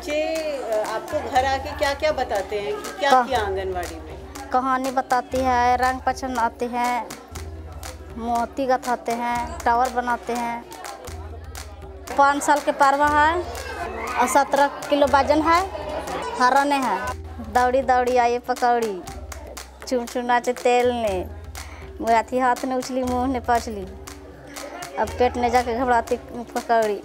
बच्चे आपको घर आके क्या क्या बताते हैं कि क्या किया आंगनवाड़ी में? कहानी बताती है, रंग पसंद आते हैं, मोती गथाते हैं, टावर बनाते हैं। 5 साल के पारवा है और 17 किलो वजन है। हराने है दौड़ी दौड़ी आए पकौड़ी, चुन चुनाचे तेल ने अथी हाथ ने उछली, मुँह ने पछली, अब पेट ने जाके घबराती पकौड़ी।